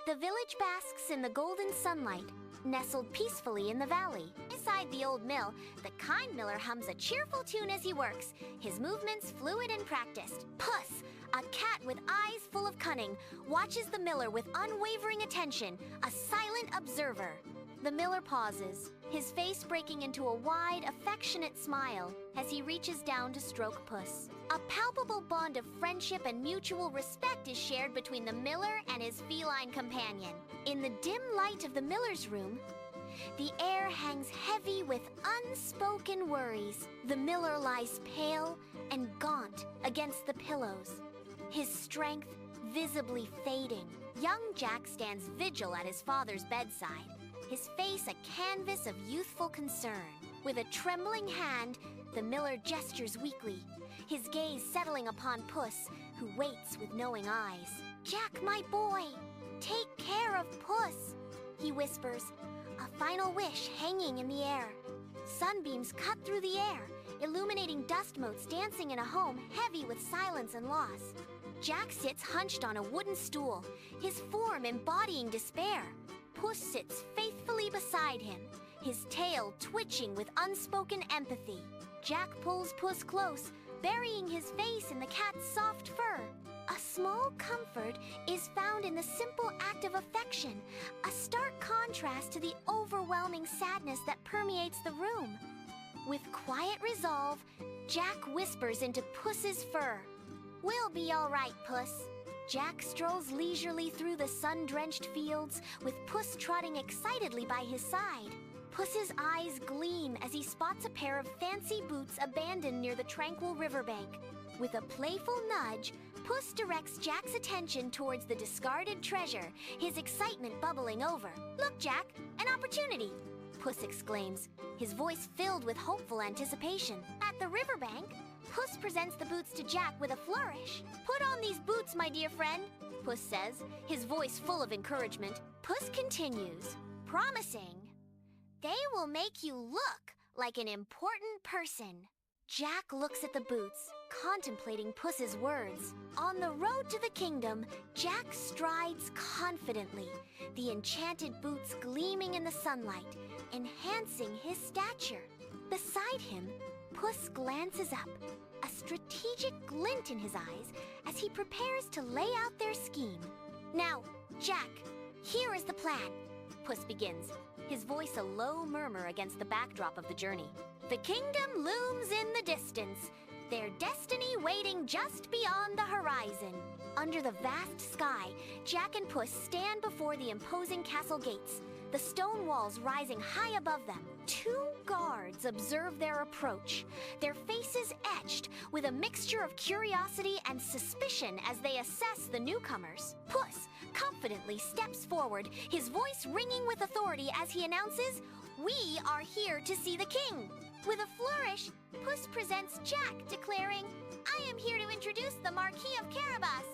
The village basks in the golden sunlight, nestled peacefully in the valley. Inside the old mill, the kind miller hums a cheerful tune as he works, his movements fluid and practiced. Puss, a cat with eyes full of cunning, watches the miller with unwavering attention, a silent observer. The miller pauses, his face breaking into a wide, affectionate smile as he reaches down to stroke Puss. A palpable bond of friendship and mutual respect is shared between the miller and his feline companion. In the dim light of the miller's room, the air hangs heavy with unspoken worries. The miller lies pale and gaunt against the pillows, his strength visibly fading. Young Jack stands vigil at his father's bedside, his face a canvas of youthful concern. With a trembling hand, the miller gestures weakly, his gaze settling upon Puss, who waits with knowing eyes. "Jack, my boy, take care of Puss," he whispers, a final wish hanging in the air. Sunbeams cut through the air, illuminating dust motes dancing in a home heavy with silence and loss. Jack sits hunched on a wooden stool, his form embodying despair. Puss sits faithfully beside him, his tail twitching with unspoken empathy. Jack pulls Puss close, burying his face in the cat's soft fur. A small comfort is found in the simple act of affection, a stark contrast to the overwhelming sadness that permeates the room. With quiet resolve, Jack whispers into Puss's fur, "We'll be all right, Puss." Jack strolls leisurely through the sun-drenched fields, with Puss trotting excitedly by his side. Puss's eyes gleam as he spots a pair of fancy boots abandoned near the tranquil riverbank. With a playful nudge, Puss directs Jack's attention towards the discarded treasure, his excitement bubbling over. "Look, Jack, an opportunity!" Puss exclaims, his voice filled with hopeful anticipation. At the riverbank, Puss presents the boots to Jack with a flourish. "Put on these boots, my dear friend," Puss says, his voice full of encouragement. Puss continues, promising, "They will make you look like an important person." Jack looks at the boots, contemplating Puss's words. On the road to the kingdom, Jack strides confidently, the enchanted boots gleaming in the sunlight, enhancing his stature. Beside him, Puss glances up, a strategic glint in his eyes as he prepares to lay out their scheme. "Now, Jack, here is the plan," Puss begins, his voice a low murmur against the backdrop of the journey. "The kingdom looms in the distance, their destiny waiting just beyond the horizon." Under the vast sky, Jack and Puss stand before the imposing castle gates, the stone walls rising high above them. Two guards observe their approach, their faces etched with a mixture of curiosity and suspicion as they assess the newcomers. Puss confidently steps forward, his voice ringing with authority as he announces, "We are here to see the king." With a flourish, Puss presents Jack, declaring, "I am here to introduce the Marquis of Carabas."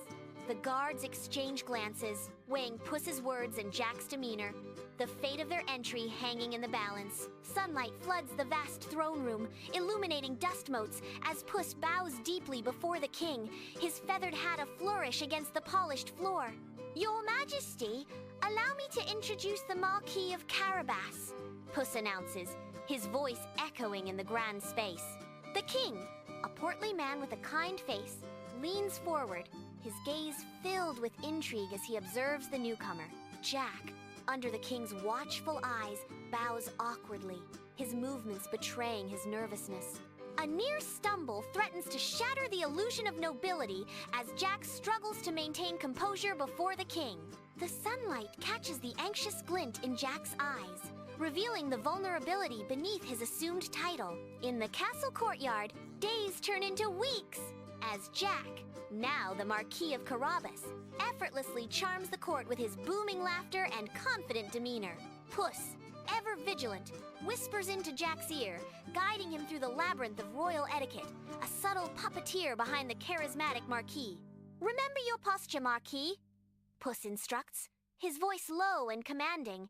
The guards exchange glances, weighing Puss's words and Jack's demeanor, the fate of their entry hanging in the balance. Sunlight floods the vast throne room, illuminating dust motes as Puss bows deeply before the king, his feathered hat a flourish against the polished floor. "Your Majesty, allow me to introduce the Marquis of Carabas," Puss announces, his voice echoing in the grand space. The king, a portly man with a kind face, leans forward, his gaze filled with intrigue as he observes the newcomer. Jack, under the king's watchful eyes, bows awkwardly, his movements betraying his nervousness. A near stumble threatens to shatter the illusion of nobility as Jack struggles to maintain composure before the king. The sunlight catches the anxious glint in Jack's eyes, revealing the vulnerability beneath his assumed title. In the castle courtyard, days turn into weeks as Jack, now the Marquis of Carabas, effortlessly charms the court with his booming laughter and confident demeanor. Puss, ever vigilant, whispers into Jack's ear, guiding him through the labyrinth of royal etiquette, a subtle puppeteer behind the charismatic Marquis. "Remember your posture, Marquis," Puss instructs, his voice low and commanding.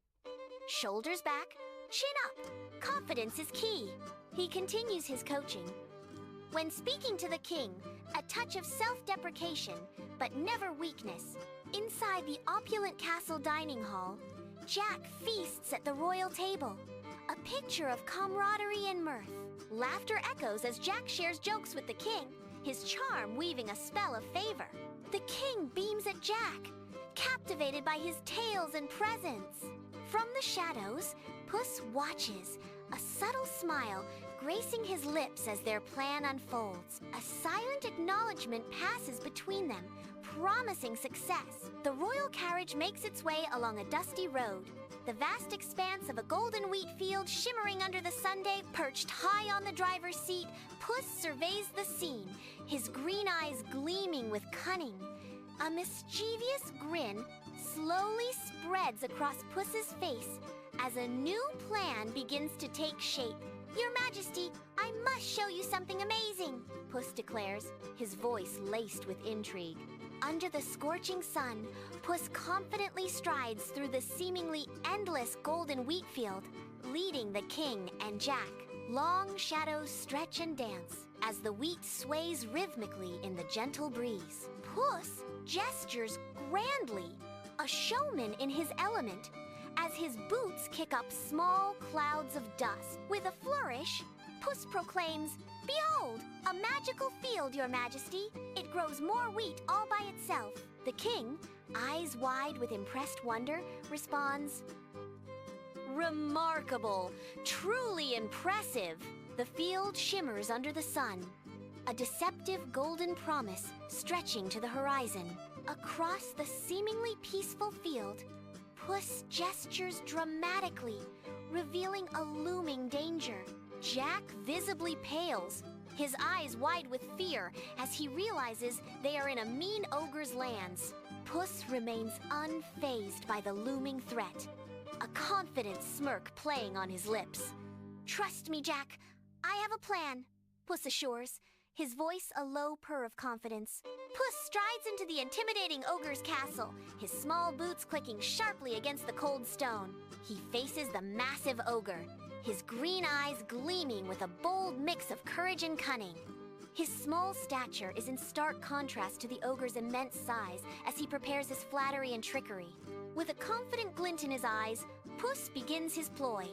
"Shoulders back, chin up, confidence is key." He continues his coaching. When speaking to the king, a touch of self-deprecation, but never weakness. Inside the opulent castle dining hall, Jack feasts at the royal table, a picture of camaraderie and mirth. Laughter echoes as Jack shares jokes with the king, his charm weaving a spell of favor. The king beams at Jack, captivated by his tales and presents. From the shadows, Puss watches, a subtle smile gracing his lips as their plan unfolds. A silent acknowledgement passes between them, promising success. The royal carriage makes its way along a dusty road, the vast expanse of a golden wheat field shimmering under the sunday. Perched high on the driver's seat, Puss surveys the scene, his green eyes gleaming with cunning. A mischievous grin slowly spreads across Puss's face as a new plan begins to take shape. Your Majesty, I must show you something amazing, Puss declares, his voice laced with intrigue. Under the scorching sun, Puss confidently strides through the seemingly endless golden wheat field, leading the king and Jack. Long shadows stretch and dance as the wheat sways rhythmically in the gentle breeze. Puss gestures grandly, a showman in his element, as his boots kick up small clouds of dust. With a flourish, Puss proclaims, "Behold, a magical field, Your Majesty. It grows more wheat all by itself." The king, eyes wide with impressed wonder, responds, "Remarkable, truly impressive." The field shimmers under the sun, a deceptive golden promise stretching to the horizon. Across the seemingly peaceful field, Puss gestures dramatically, revealing a looming danger. Jack visibly pales, his eyes wide with fear as he realizes they are in a mean ogre's lands. Puss remains unfazed by the looming threat, a confident smirk playing on his lips. "Trust me, Jack, I have a plan," Puss assures, his voice a low purr of confidence. Puss strides into the intimidating ogre's castle, his small boots clicking sharply against the cold stone. He faces the massive ogre, his green eyes gleaming with a bold mix of courage and cunning. His small stature is in stark contrast to the ogre's immense size as he prepares his flattery and trickery. With a confident glint in his eyes, Puss begins his ploy.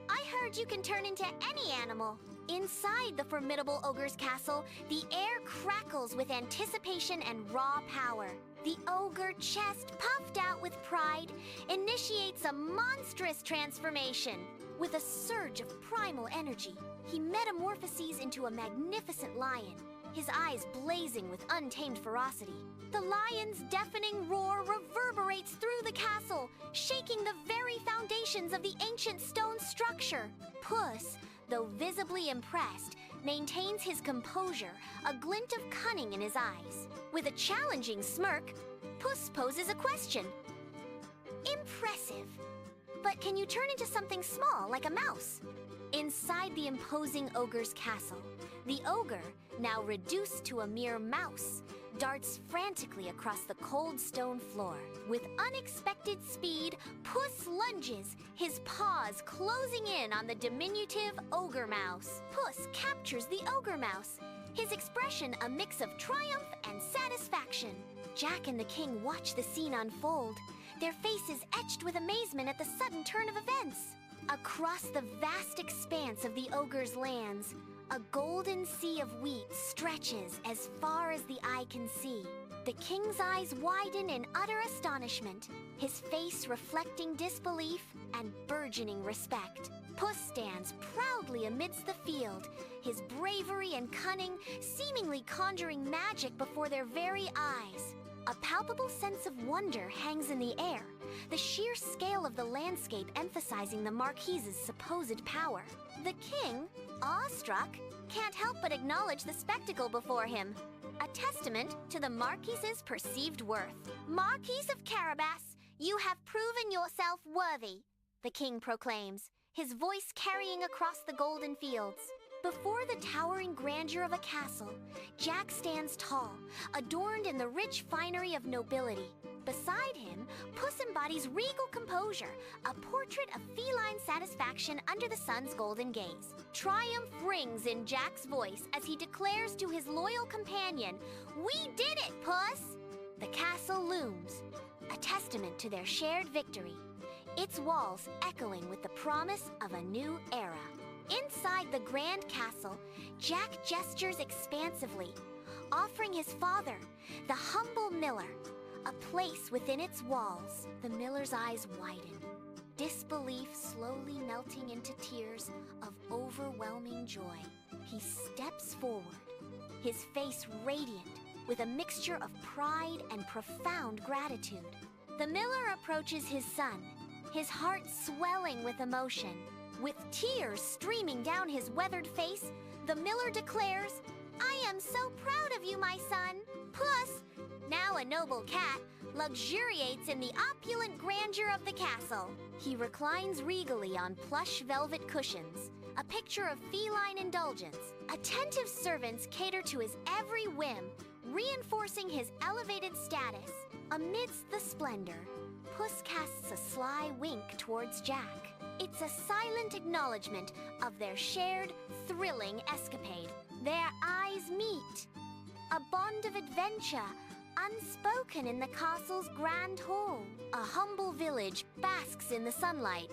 "I heard you can turn into any animal." Inside the formidable ogre's castle, the air crackles with anticipation and raw power. The ogre, chest puffed out with pride, initiates a monstrous transformation. With a surge of primal energy, he metamorphoses into a magnificent lion, his eyes blazing with untamed ferocity. The lion's deafening roar reverberates through the castle, shaking the very foundations of the ancient stone structure. Puss, though visibly impressed, maintains his composure, a glint of cunning in his eyes. With a challenging smirk, Puss poses a question. "Impressive. But can you turn into something small, like a mouse?" Inside the imposing ogre's castle, the ogre, now reduced to a mere mouse, darts frantically across the cold stone floor. With unexpected speed, Puss lunges, his paws closing in on the diminutive ogre mouse. Puss captures the ogre mouse, his expression a mix of triumph and satisfaction. Jack and the king watch the scene unfold, their faces etched with amazement at the sudden turn of events. Across the vast expanse of the ogre's lands, a golden sea of wheat stretches as far as the eye can see. The king's eyes widen in utter astonishment, his face reflecting disbelief and burgeoning respect. Puss stands proudly amidst the field, his bravery and cunning seemingly conjuring magic before their very eyes. A palpable sense of wonder hangs in the air, the sheer scale of the landscape emphasizing the Marquis's supposed power. The king, awestruck, can't help but acknowledge the spectacle before him, a testament to the Marquis's perceived worth. "Marquis of Carabas, you have proven yourself worthy," the king proclaims, his voice carrying across the golden fields. Before the towering grandeur of a castle, Jack stands tall, adorned in the rich finery of nobility. Beside him, Puss embodies regal composure, a portrait of feline satisfaction under the sun's golden gaze. Triumph rings in Jack's voice as he declares to his loyal companion, "We did it, Puss!" The castle looms, a testament to their shared victory, its walls echoing with the promise of a new era. Inside the grand castle, Jack gestures expansively, offering his father, the humble miller, a place within its walls. The miller's eyes widen, disbelief slowly melting into tears of overwhelming joy. He steps forward, his face radiant with a mixture of pride and profound gratitude. The miller approaches his son, his heart swelling with emotion. With tears streaming down his weathered face, the miller declares, "I am so proud of you, my son." Puss, now a noble cat, luxuriates in the opulent grandeur of the castle. He reclines regally on plush velvet cushions, a picture of feline indulgence. Attentive servants cater to his every whim, reinforcing his elevated status. Amidst the splendor, Puss casts a sly wink towards Jack. It's a silent acknowledgement of their shared, thrilling escapade. Their eyes meet. A bond of adventure, unspoken in the castle's grand hall. A humble village basks in the sunlight,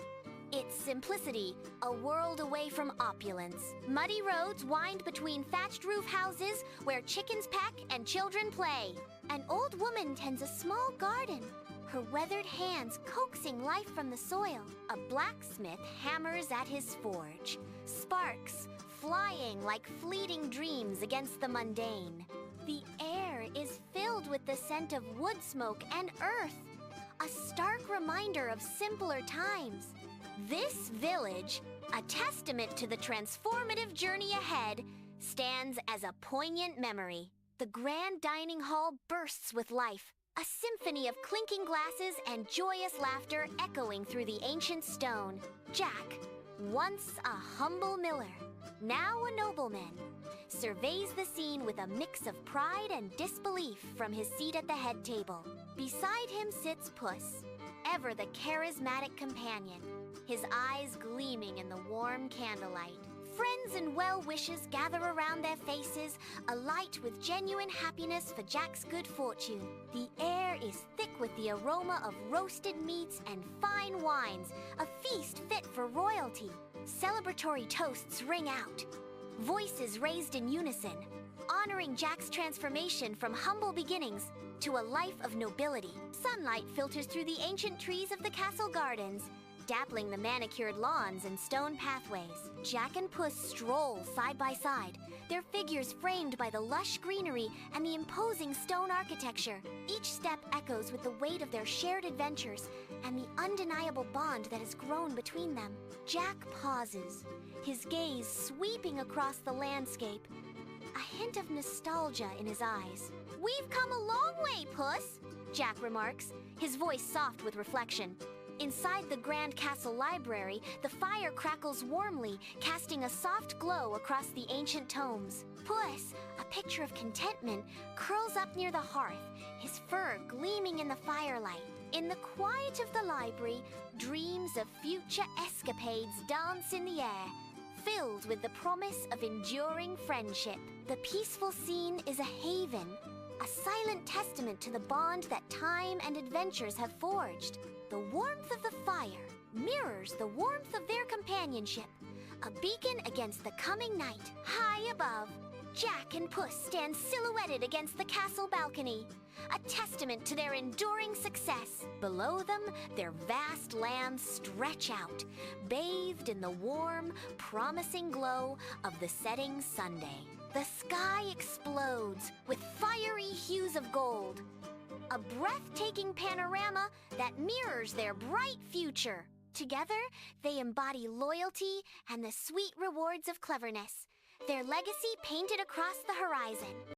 its simplicity a world away from opulence. Muddy roads wind between thatched roof houses where chickens peck and children play. An old woman tends a small garden, her weathered hands coaxing life from the soil. A blacksmith hammers at his forge, sparks flying like fleeting dreams against the mundane. The air is filled with the scent of wood smoke and earth, a stark reminder of simpler times. This village, a testament to the transformative journey ahead, stands as a poignant memory. The grand dining hall bursts with life, a symphony of clinking glasses and joyous laughter echoing through the ancient stone. Jack, once a humble miller, now a nobleman, surveys the scene with a mix of pride and disbelief from his seat at the head table. Beside him sits Puss, ever the charismatic companion, his eyes gleaming in the warm candlelight. Friends and well-wishers gather around their faces, alight with genuine happiness for Jack's good fortune. The air is thick with the aroma of roasted meats and fine wines, a feast fit for royalty. Celebratory toasts ring out, voices raised in unison, honoring Jack's transformation from humble beginnings to a life of nobility. Sunlight filters through the ancient trees of the castle gardens, dappling the manicured lawns and stone pathways. Jack and Puss stroll side by side, their figures framed by the lush greenery and the imposing stone architecture. Each step echoes with the weight of their shared adventures and the undeniable bond that has grown between them. Jack pauses, his gaze sweeping across the landscape, a hint of nostalgia in his eyes. "We've come a long way, Puss," Jack remarks, his voice soft with reflection. Inside the grand castle library, the fire crackles warmly, casting a soft glow across the ancient tomes. Puss, a picture of contentment, curls up near the hearth, his fur gleaming in the firelight. In the quiet of the library, dreams of future escapades dance in the air, filled with the promise of enduring friendship. The peaceful scene is a haven, a silent testament to the bond that time and adventures have forged. The warmth of the fire mirrors the warmth of their companionship, a beacon against the coming night. High above, Jack and Puss stand silhouetted against the castle balcony, a testament to their enduring success. Below them, their vast lands stretch out, bathed in the warm, promising glow of the setting Sunday. The sky explodes with fiery hues of gold, a breathtaking panorama that mirrors their bright future. Together, they embody loyalty and the sweet rewards of cleverness, their legacy painted across the horizon.